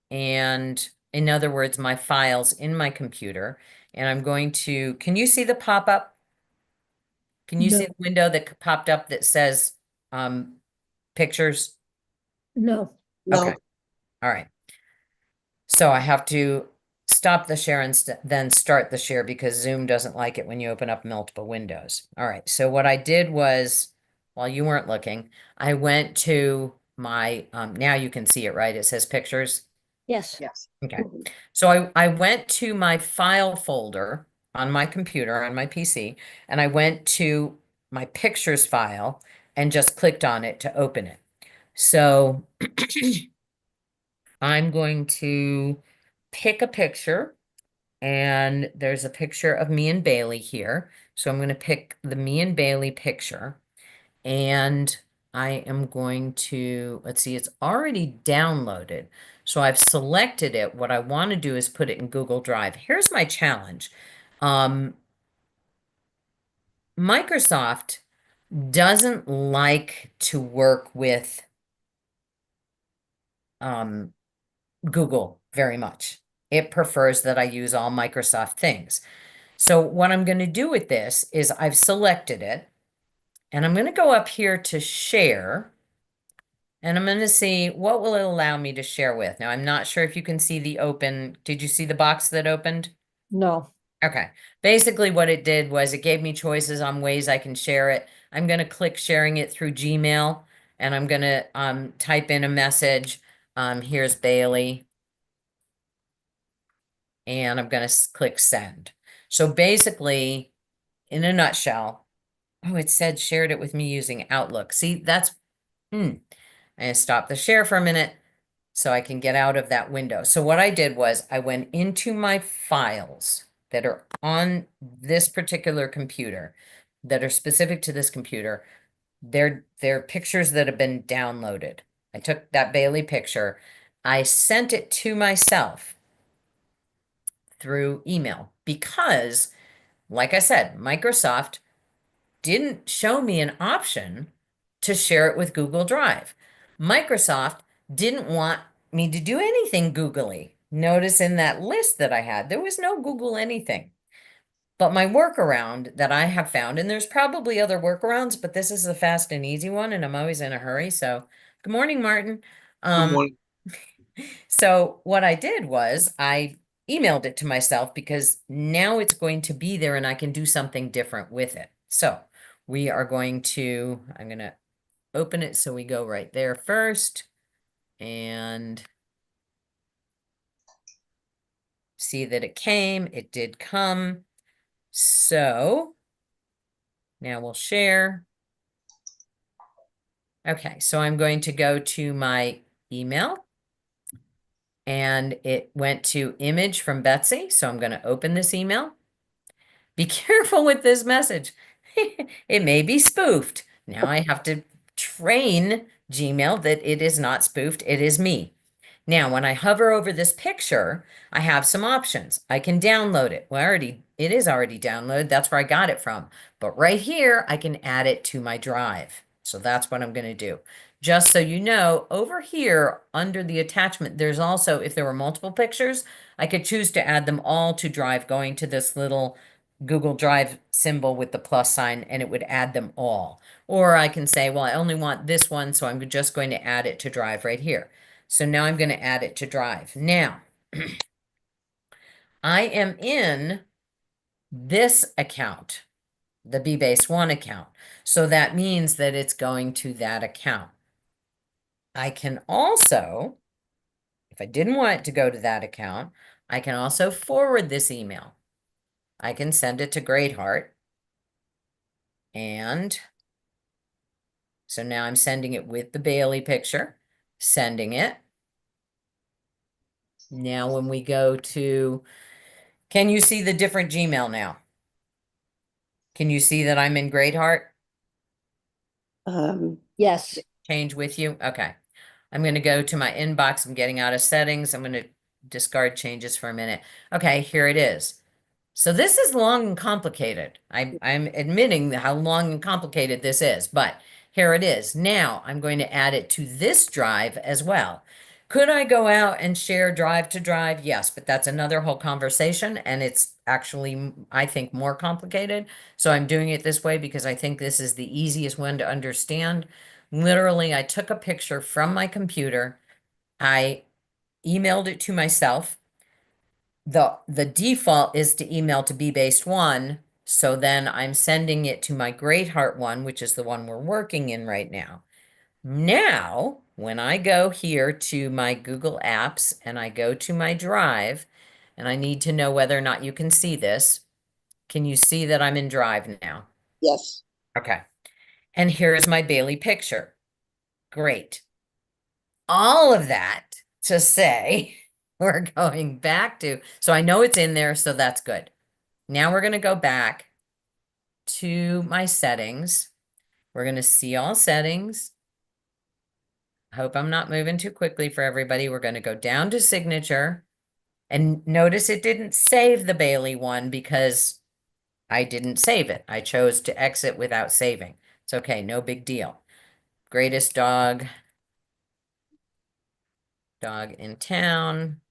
and, in other words, my files in my computer, and I'm going to, can you see the pop-up? Can you see No. the window that popped up that says pictures? No. No, Okay. All right. So I have to stop the share and then start the share because Zoom doesn't like it when you open up multiple windows. All right. So what I did was, while you weren't looking, I went to my, now you can see it, right? It says pictures. Yes. yes. Okay. So I went to my file folder on my computer, on my PC, and I went to my pictures file and just clicked on it to open it. So I'm going to pick a picture, and there's a picture of me and Bailey here. So I'm going to pick the me and Bailey picture, and I am going to, let's see, it's already downloaded. So I've selected it. What I want to do is put it in Google Drive. Here's my challenge. Microsoft doesn't like to work with Google very much. It prefers that I use all Microsoft things. So what I'm going to do with this is I've selected it, and I'm going to go up here to share, and I'm going to see what will it allow me to share with. Now, I'm not sure if you can see the open. Did you see the box that opened? No. Okay. Basically what it did was it gave me choices on ways I can share it. I'm going to click sharing it through Gmail, and I'm going to type in a message. Here's Bailey. And I'm going to click send. So basically, in a nutshell, oh, it said shared it with me using Outlook. See, that's, I'm going to stop the share for a minute so I can get out of that window. So what I did was I went into my files that are on this particular computer that are specific to this computer. They're pictures that have been downloaded. I took that Bailey picture. I sent it to myself through email. because, like I said, Microsoft didn't show me an option to share it with Google Drive. Microsoft didn't want me to do anything googly. Notice in that list that I had, there was no Google anything. But my workaround that I have found, and there's probably other workarounds, but this is the fast and easy one, and I'm always in a hurry. So, good morning, Martin. Good morning. So what I did was I emailed it to myself because now it's going to be there and I can do something different with it. So we are going to, I'm going to open it. So we go right there first and see that it came. It did come. So now we'll share. Okay, so I'm going to go to my email. And it went to image from Betsy. So I'm going to open this email. Be careful with this message. It may be spoofed. Now I have to train Gmail that it is not spoofed. It is me. Now, when I hover over this picture, I have some options. I can download it. Well, it is already downloaded. That's where I got it from. But right here, I can add it to my drive. So that's what I'm going to do. Just so you know, over here under the attachment, there's also, if there were multiple pictures, I could choose to add them all to Drive, going to this little Google Drive symbol with the plus sign, and it would add them all. Or I can say, well, I only want this one, so I'm just going to add it to Drive right here. So now I'm going to add it to Drive. Now, I am in this account, the bbase1 account. So that means that it's going to that account. I can also, if I didn't want it to go to that account, I can also forward this email. I can send it to Greatheart. And so now I'm sending it with the Bailey picture, sending it. Now when we go to, can you see the different Gmail now? Can you see that I'm in Greatheart? Yes. Change with you? Okay. I'm going to go to my inbox. I'm getting out of settings. I'm going to discard changes for a minute. Okay, here it is. So this is long and complicated. I'm admitting how long and complicated this is, but here it is. Now I'm going to add it to this drive as well. Could I go out and share drive to drive? Yes, but that's another whole conversation, and it's actually, I think, more complicated. So I'm doing it this way because I think this is the easiest one to understand. Literally, I took a picture from my computer. I emailed it to myself. The default is to email to bbase1. So then I'm sending it to my Greatheart one, which is the one we're working in right now. Now, when I go here to my Google Apps and I go to my Drive, and I need to know whether or not you can see this. Can you see that I'm in Drive now? Yes. Okay. And here's my Bailey picture. Great. All of that to say, we're going back to, so I know it's in there, so that's good. Now we're going to go back to my settings. We're going to see all settings. Hope I'm not moving too quickly for everybody. We're going to go down to signature, and notice it didn't save the Bailey one because I didn't save it. I chose to exit without saving. It's okay, no big deal. Greatest dog in town.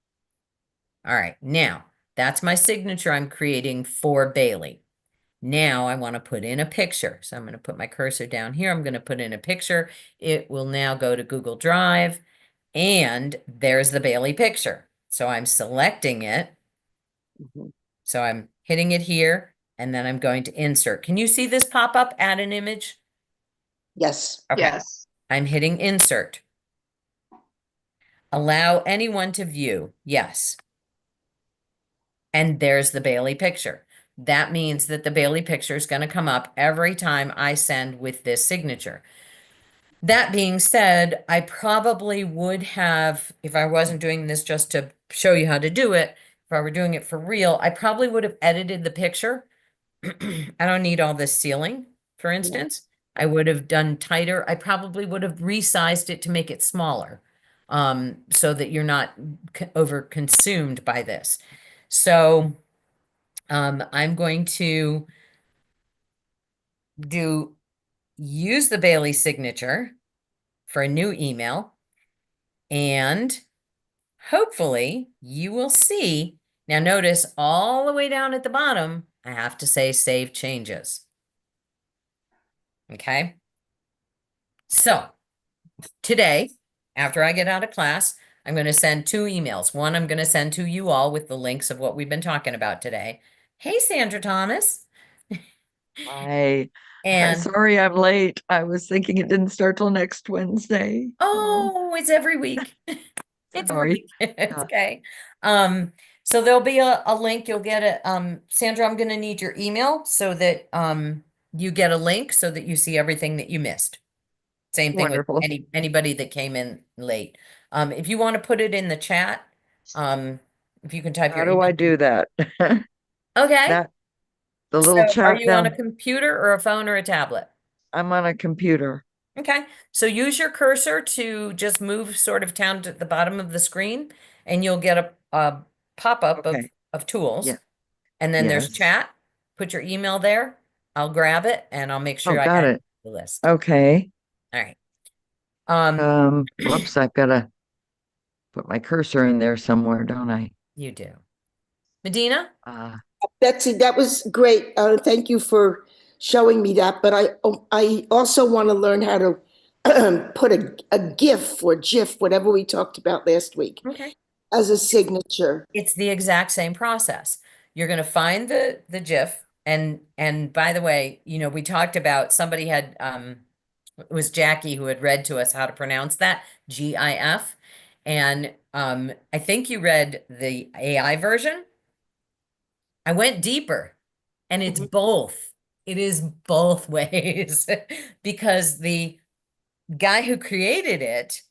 All right, now that's my signature I'm creating for Bailey. Now I want to put in a picture. So I'm going to put my cursor down here. I'm going to put in a picture. It will now go to Google Drive, and there's the Bailey picture. So I'm selecting it. So I'm hitting it here, and then I'm going to insert. Can you see this pop up, add an image? Yes. Okay. Yes. I'm hitting insert. Allow anyone to view. Yes. And there's the Bailey picture. That means that the Bailey picture is going to come up every time I send with this signature. That being said, I probably would have, if I wasn't doing this just to show you how to do it, if I were doing it for real, I probably would have edited the picture. I don't need all this ceiling, for instance. I would have done tighter. I probably would have resized it to make it smaller, so that you're not over consumed by this. So I'm going to use the Bailey signature for a new email, and hopefully you will see. Now notice all the way down at the bottom, I have to say save changes. Okay. So today, after I get out of class, I'm going to send 2 emails. One, I'm going to send to you all with the links of what we've been talking about today. Hey, Sandra Thomas. Hi. And Sorry I'm late. I was thinking it didn't start till next Wednesday. oh, it's every week. It's every Sorry. week. It's Yeah. okay. So there'll be a link. You'll get it. Sandra, I'm gonna need your email so that you get a link so that you see everything that you missed. Same thing with Wonderful. anybody that came in late. If you want to put it in the chat, if you can type How your do I email. do that? Okay. That the So little are chat you on a down. computer or a phone or a tablet? I'm on a computer. Okay, so use your cursor to just move sort of down to the bottom of the screen, and you'll get a pop-up Okay. of tools. Yeah. And then there's Yes. chat. Put your email there. I'll grab it and I'll make sure Oh, I got add it. it to the list. Okay. All right. Whoops, I've got to put my cursor in there somewhere, don't I? You do. Medina? Betsy, that was great. Thank you for showing me that. But I also want to learn how to put a GIF or GIF, whatever we talked about last week, Okay. as a signature. It's the exact same process. You're going to find the GIF, and by the way, you know, we talked about somebody had it was Jackie who had read to us how to pronounce that, GIF. And I think you read the AI version. I went deeper, and it's Mhm. both. It is both ways because the guy who created it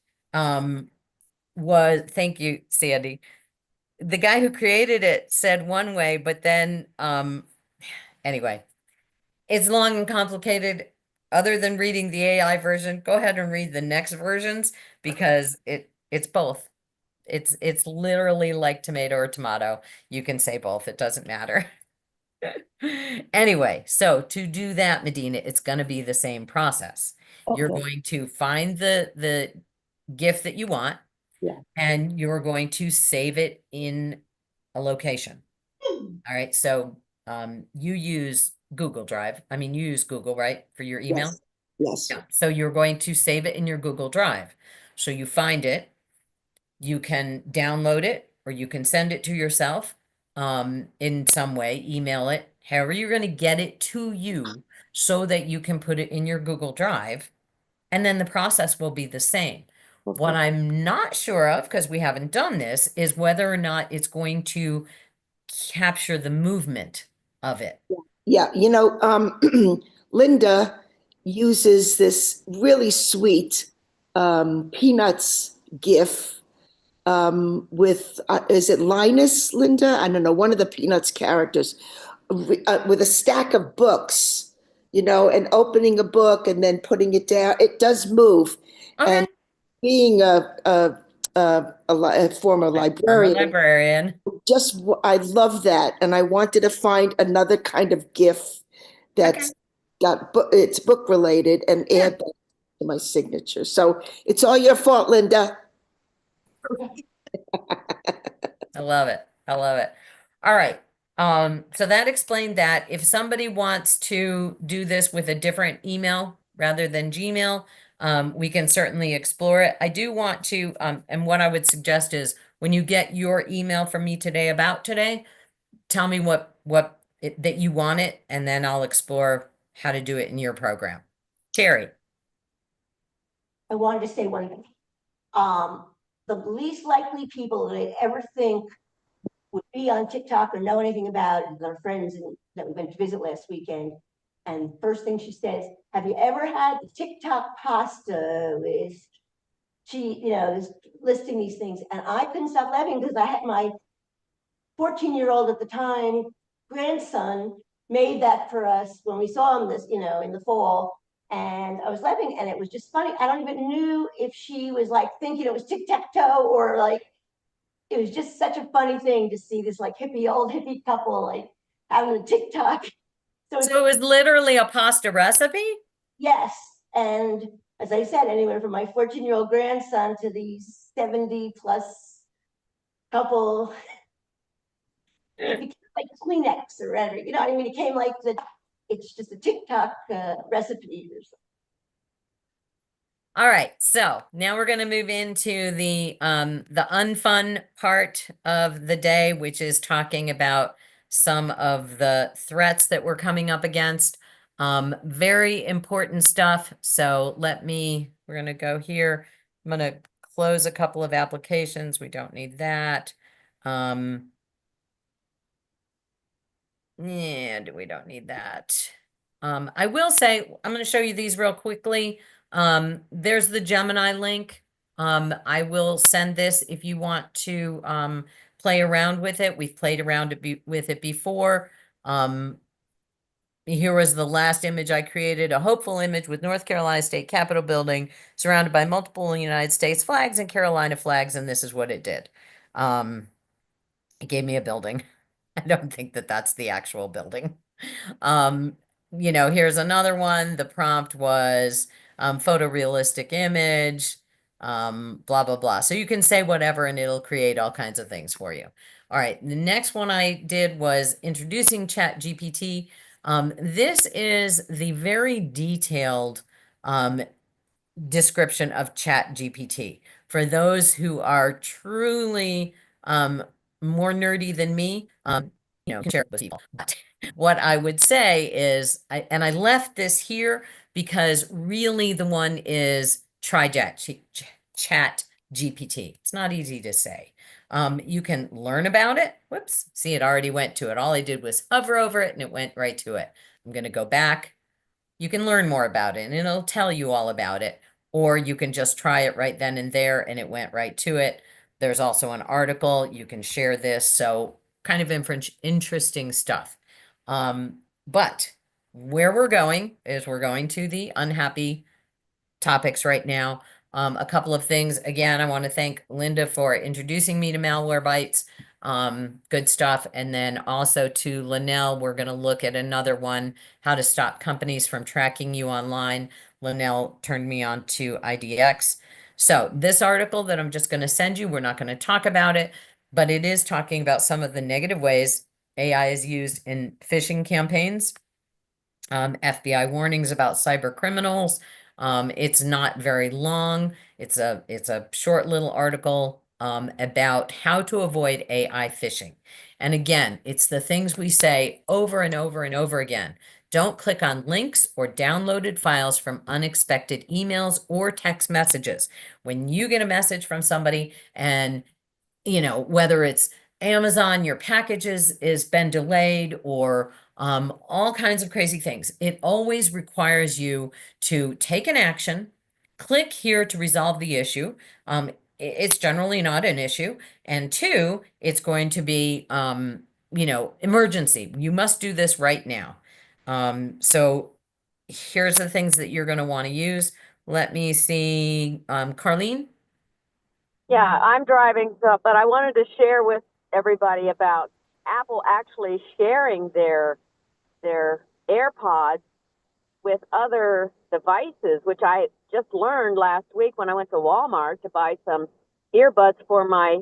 was, thank you, Sandy. The guy who created it said one way, but then anyway, it's long and complicated. Other than reading the AI version, go ahead and read the next versions because it's both. It's literally like tomato or tomato. You can say both. It doesn't matter. Anyway, so to do that, Medina, it's going to be the same process. You're Okay. going to find the gift that you want, Yeah. and you're going to save it in a location. All right, so you use Google Drive. I mean, you use Google, right, for your email? Yes. Yes. Yeah. So you're going to save it in your Google Drive. So you find it, you can download it, or you can send it to yourself in some way, email it, however you're going to get it to you so that you can put it in your Google Drive, and then the process will be the same. What Okay. I'm not sure of, because we haven't done this, is whether or not it's going to capture the movement of it. Yeah. Linda uses this really sweet Peanuts GIF with, is it Linus, Linda? I don't know, one of the Peanuts characters with a stack of books, and opening a book and then putting it down. It does move. Okay. And being a former I'm a librarian, librarian. I love that. And I wanted to find another kind of GIF that's it's book related and Yeah. add that to my signature. So it's all your fault, Linda. I love it. I love it. All right. So that explained that. If somebody wants to do this with a different email rather than Gmail, we can certainly explore it. I do want to, and what I would suggest is when you get your email from me today about today, tell me that you want it, and then I'll explore how to do it in your program. Terry. I wanted to say one thing. The least likely people that I'd ever think would be on TikTok or know anything about is our friends that we went to visit last weekend. And first thing she says, have you ever had the TikTok pasta list? She, is listing these things. And I couldn't stop laughing because I had my 14-year-old at the time grandson made that for us when we saw him in the fall. And I was laughing, and it was just funny. I don't even knew if she was like thinking it was tic-tac-toe or like, it was just such a funny thing to see this like old hippie couple like having a TikTok. So it's, So it was literally a pasta recipe? yes, and as I said, anywhere from my 14-year-old grandson to the 70+ couple, it became like Kleenex or whatever, you know what I mean? It came like it's just a TikTok recipe or something. All right, so now we're going to move into the unfun part of the day, which is talking about some of the threats that we're coming up against. Very important stuff. So we're going to go here. I'm going to close a couple of applications. We don't need that. Yeah, we don't need that. I will say, I'm going to show you these real quickly. There's the Gemini link. I will send this if you want to play around with it. We've played around with it before. Here was the last image I created, a hopeful image with North Carolina State Capitol building surrounded by multiple United States flags and Carolina flags, and this is what it did. It gave me a building. I don't think that that's the actual building. Here's another one. The prompt was photorealistic image, blah, blah, blah. So you can say whatever and it'll create all kinds of things for you. All right, the next one I did was introducing ChatGPT. This is the very detailed description of ChatGPT. For those who are truly more nerdy than me, can share it with people. But what I would say is, I left this here because really the one is try Chat GPT. It's not easy to say. You can learn about it. Whoops, see, it already went to it. All I did was hover over it and it went right to it. I'm going to go back. You can learn more about it and it'll tell you all about it, or you can just try it right then and there and it went right to it. There's also an article. You can share this. So kind of interesting stuff. But where we're going is we're going to the unhappy topics right now. A couple of things. Again, I want to thank Linda for introducing me to Malwarebytes. Good stuff. And then also to Linnell, we're going to look at another one, how to stop companies from tracking you online. Linnell turned me on to IDX. So this article that I'm just going to send you, we're not going to talk about it, but it is talking about some of the negative ways AI is used in phishing campaigns. FBI warnings about cyber criminals. It's not very long. It's a short little article about how to avoid AI phishing. And again, it's the things we say over and over and over again. Don't click on links or downloaded files from unexpected emails or text messages. When you get a message from somebody and, whether it's Amazon, your package is been delayed, or all kinds of crazy things. It always requires you to take an action, click here to resolve the issue. It's generally not an issue. And two, it's going to be, emergency. You must do this right now. So here's the things that you're going to want to use. Let me see, Carlene. Yeah, I'm driving, but I wanted to share with everybody about Apple actually sharing their AirPods with other devices, which I just learned last week when I went to Walmart to buy some earbuds for my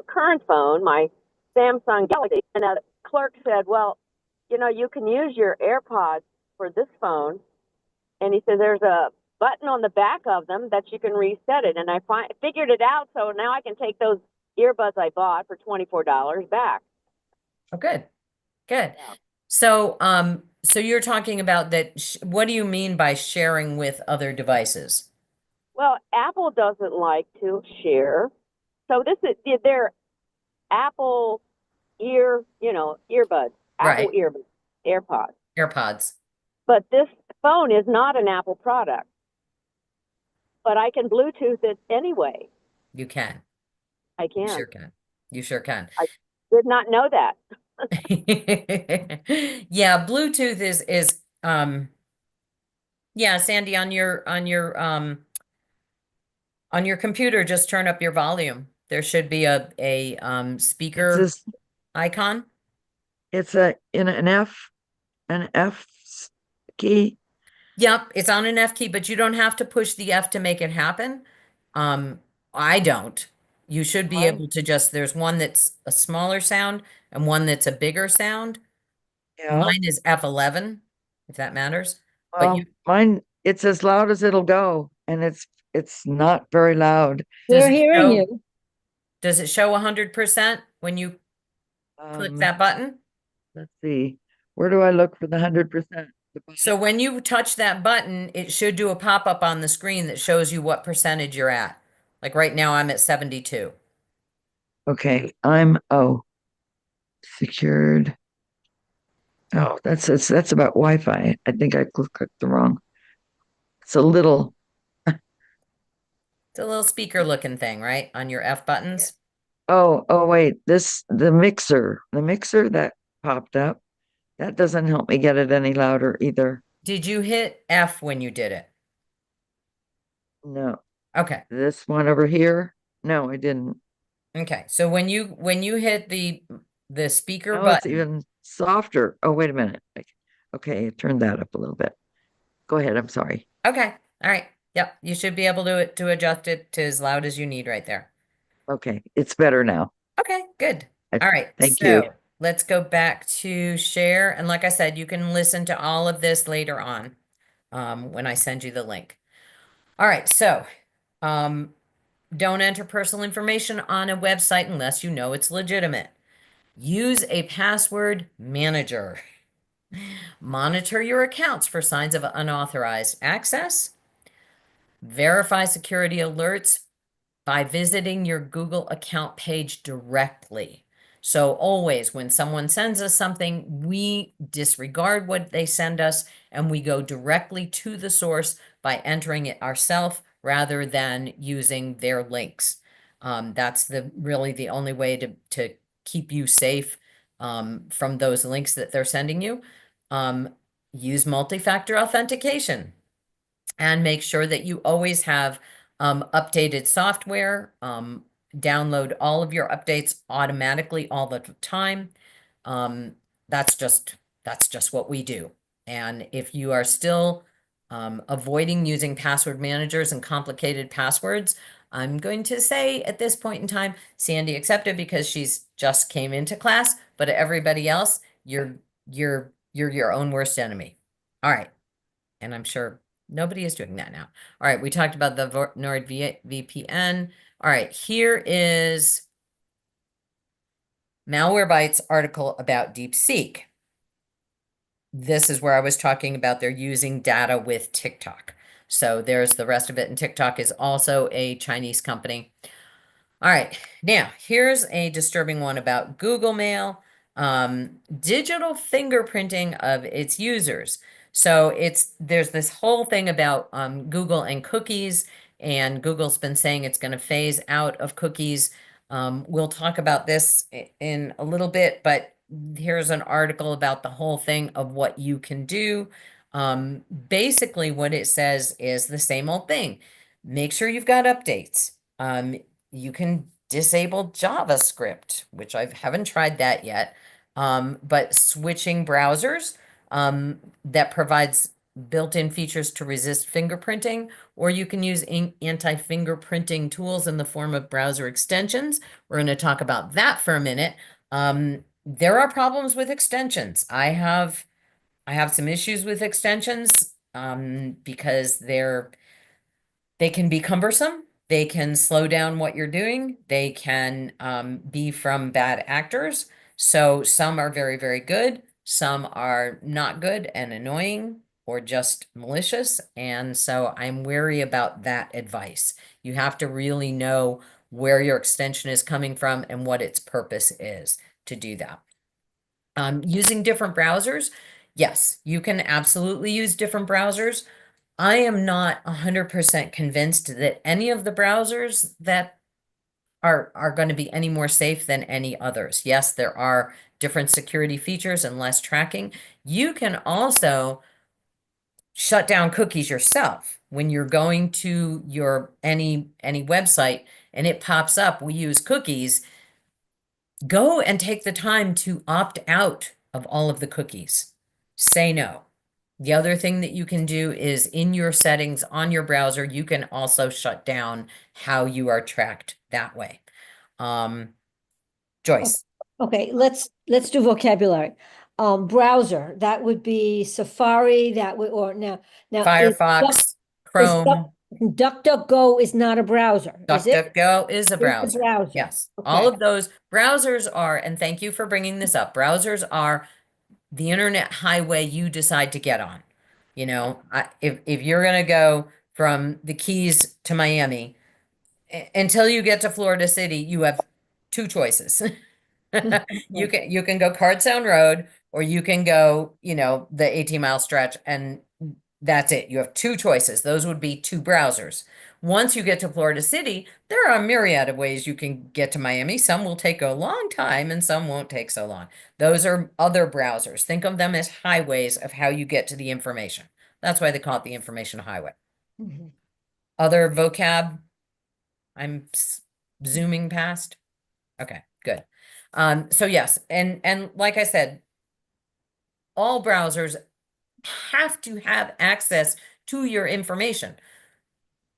current phone, my Samsung Galaxy. And a clerk said, well, you can use your AirPods for this phone. And he said, there's a button on the back of them that you can reset it. And I figured it out. So now I can take those earbuds I bought for $24 back. Oh, good. Good. Yeah. So, so you're talking about that. What do you mean by sharing with other devices? Well, Apple doesn't like to share. So this is their Apple earbuds, Right. Apple earbuds, AirPods. AirPods. But this phone is not an Apple product. But I can Bluetooth it anyway. You can. I can. You sure can. You sure can. I did not know that. Yeah, Bluetooth is yeah, Sandy, on your computer, just turn up your volume. There should be a speaker It's icon. It's in an key. Yep, it's on an F key, but you don't have to push the F to make it happen. I don't. You should be Mine- able to just, there's one that's a smaller sound and one that's a bigger sound. Yeah. Mine is F11, if that matters. But Well, you, mine, it's as loud as it'll go, and it's not very loud. does We're it hearing show, you. does it show 100% when you click that button? Let's see. Where do I look for the 100%? So when you touch that button, it should do a pop-up on the screen that shows you what percentage you're at. Like right now, I'm at 72. Okay, secured. Oh, that's about Wi-Fi. I think I clicked the wrong. It's a little. It's a little speaker looking thing, right? On your F buttons. Oh, wait, the mixer that popped up, that doesn't help me get it any louder either. Did you hit F when you did it? No, Okay. this one over here. No, I didn't. Okay. So when you hit the speaker Oh, it's button, even softer. Oh, wait a minute. Okay, turn that up a little bit. Go ahead. I'm sorry. okay. All right. Yep. You should be able to adjust it to as loud as you need right there. Okay, it's better now. Okay, good. All right. Thank you. Let's go back to share. And like I said, you can listen to all of this later on, when I send you the link. All right. So, don't enter personal information on a website unless you know it's legitimate. Use a password manager. Monitor your accounts for signs of unauthorized access. Verify security alerts by visiting your Google account page directly. So always when someone sends us something, we disregard what they send us and we go directly to the source by entering it ourselves rather than using their links. That's really the only way to keep you safe from those links that they're sending you. Use multi-factor authentication and make sure that you always have updated software. Download all of your updates automatically all the time. That's just what we do. And if you are still avoiding using password managers and complicated passwords, I'm going to say at this point in time, Sandy accepted because she's just came into class, but everybody else, you're your own worst enemy. All right. And I'm sure nobody is doing that now. All right, we talked about the NordVPN. All right, here is Malwarebytes article about DeepSeek. This is where I was talking about they're using data with TikTok. So there's the rest of it. And TikTok is also a Chinese company. All right, now here's a disturbing one about Google Mail, digital fingerprinting of its users. So there's this whole thing about Google and cookies, and Google's been saying it's going to phase out of cookies. We'll talk about this in a little bit, but here's an article about the whole thing of what you can do. Basically, what it says is the same old thing. Make sure you've got updates. You can disable JavaScript, which I haven't tried that yet. But switching browsers that provides built-in features to resist fingerprinting, or you can use anti-fingerprinting tools in the form of browser extensions. We're going to talk about that for a minute. There are problems with extensions. I have some issues with extensions because they can be cumbersome. They can slow down what you're doing. They can be from bad actors. So some are very, very good. Some are not good and annoying or just malicious. And so I'm wary about that advice. You have to really know where your extension is coming from and what its purpose is to do that. Using different browsers. Yes, you can absolutely use different browsers. I am not 100% convinced that any of the browsers that are going to be any more safe than any others. Yes, there are different security features and less tracking. You can also shut down cookies yourself when you're going to your any website and it pops up, we use cookies. Go and take the time to opt out of all of the cookies. Say no. The other thing that you can do is in your settings on your browser, you can also shut down how you are tracked that way. Joyce, Okay, let's do vocabulary. Browser, that would be Safari, that would, or now Firefox, Chrome, DuckDuckGo is not a browser, is it? DuckDuckGo is a It's a browser. browser. Yes, all Okay. of those browsers are, and thank you for bringing this up. Browsers are the internet highway you decide to get on. You know, if you're going to go from the Keys to Miami, until you get to Florida City, you have two choices. You can go Card Sound Road, or you can go, you know, the 18-mile stretch, and that's it. You have two choices. Those would be two browsers. Once you get to Florida City, there are a myriad of ways you can get to Miami. Some will take a long time and some won't take so long. Those are other browsers. Think of them as highways of how you get to the information. That's why they call it the information highway. Mhm. Other vocab, I'm zooming past. Okay, good. So yes, and like I said, all browsers have to have access to your information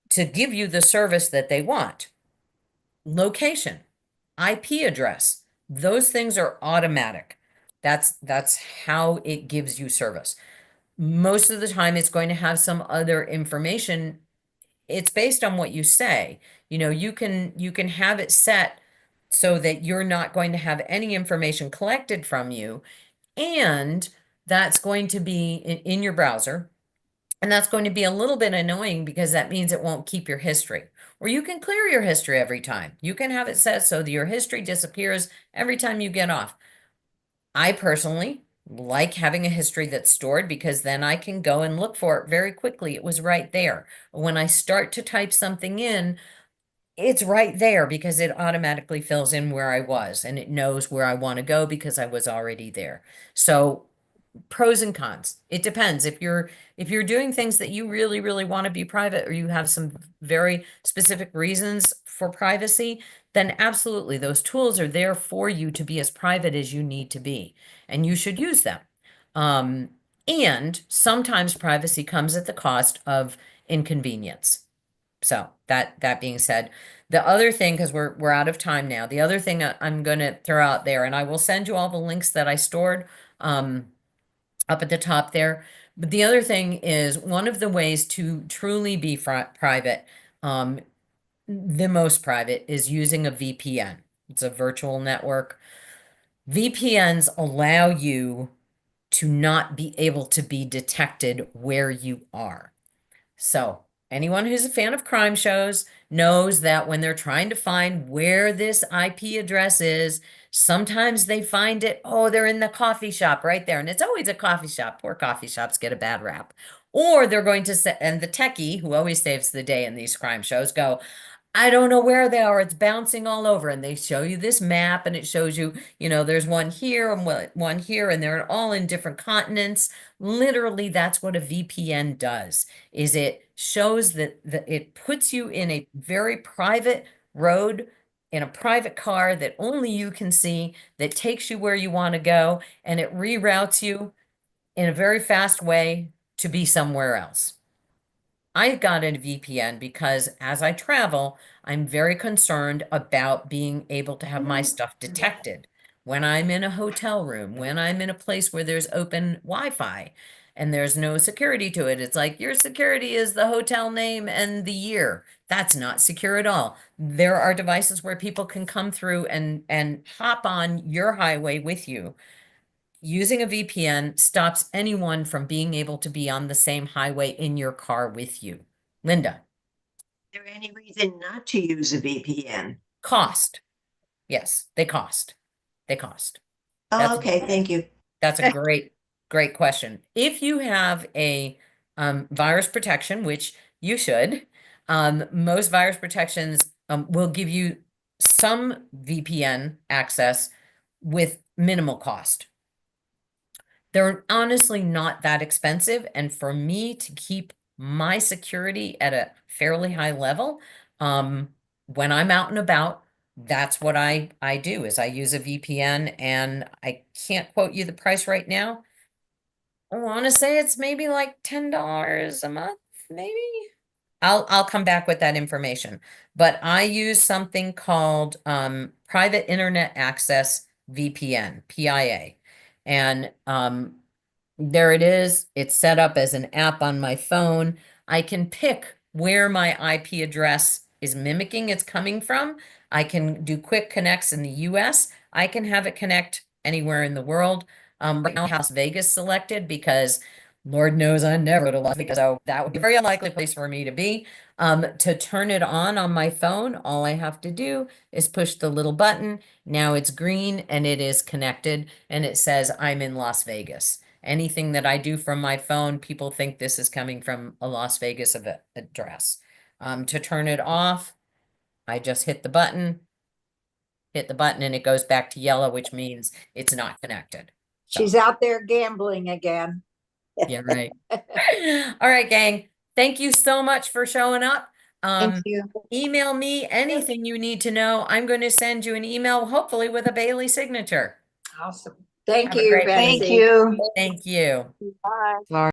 to give you the service that they want. Location, IP address, those things are automatic. That's how it gives you service. Most of the time it's going to have some other information. It's based on what you say. You know, you can have it set so that you're not going to have any information collected from you, and that's going to be in your browser. And that's going to be a little bit annoying because that means it won't keep your history. Or you can clear your history every time. You can have it set so that your history disappears every time you get off. I personally like having a history that's stored because then I can go and look for it very quickly. It was right there. When I start to type something in, it's right there because it automatically fills in where I was, and it knows where I want to go because I was already there. So pros and cons. It depends. If you're doing things that you really, really want to be private, or you have some very specific reasons for privacy, then absolutely those tools are there for you to be as private as you need to be, and you should use them. And sometimes privacy comes at the cost of inconvenience. So that being said, the other thing, because we're out of time now, the other thing I'm going to throw out there, and I will send you all the links that I stored up at the top there. But the other thing is, one of the ways to truly be private, the most private, is using a VPN. It's a virtual network. VPNs allow you to not be able to be detected where you are. So anyone who's a fan of crime shows knows that when they're trying to find where this IP address is, sometimes they find it, oh, they're in the coffee shop right there. And it's always a coffee shop. Poor coffee shops get a bad rap. Or they're going to say, and the techie who always saves the day in these crime shows go, I don't know where they are. It's bouncing all over. And they show you this map and it shows you, you know, there's one here and one here, and they're all in different continents. Literally, that's what a VPN does, is it shows that it puts you in a very private road, in a private car that only you can see, that takes you where you want to go, and it reroutes you in a very fast way to be somewhere else. I got a VPN because as I travel, I'm very concerned about being able to have my stuff detected. When I'm in a hotel room, when I'm in a place where there's open Wi-Fi and there's no security to it, it's like your security is the hotel name and the year. That's not secure at all. There are devices where people can come through and hop on your highway with you. Using a VPN stops anyone from being able to be on the same highway in your car with you. Linda, Is there any reason not to use a VPN? cost. Yes, they cost. They cost. Oh, That's- okay, thank you. That's a great question. If you have a virus protection, which you should, most virus protections will give you some VPN access with minimal cost. They're honestly not that expensive. And for me to keep my security at a fairly high level, when I'm out and about, that's what I do is I use a VPN, and I can't quote you the price right now. I want to say it's maybe like $10 a month, maybe. I'll come back with that information. But I use something called Private Internet Access VPN, PIA. And there it is. It's set up as an app on my phone. I can pick where my IP address is mimicking it's coming from. I can do quick connects in the US. I can have it connect anywhere in the world. Right now, Las Vegas selected because Lord knows I never go to Las Vegas, so that would be a very unlikely place for me to be. To turn it on my phone, all I have to do is push the little button. Now it's green and it is connected, and it says I'm in Las Vegas. Anything that I do from my phone, people think this is coming from a Las Vegas address. To turn it off, I just hit the button, and it goes back to yellow, which means it's not connected. She's out there gambling again. Yeah, right. All right, gang. Thank you so much for showing up. Thank you. Email me anything you need to know. I'm going to send you an email, hopefully with a Bailey signature. Awesome. Thank Have a you, great day. Betsy. Thank you. Thank you. Bye. Florida.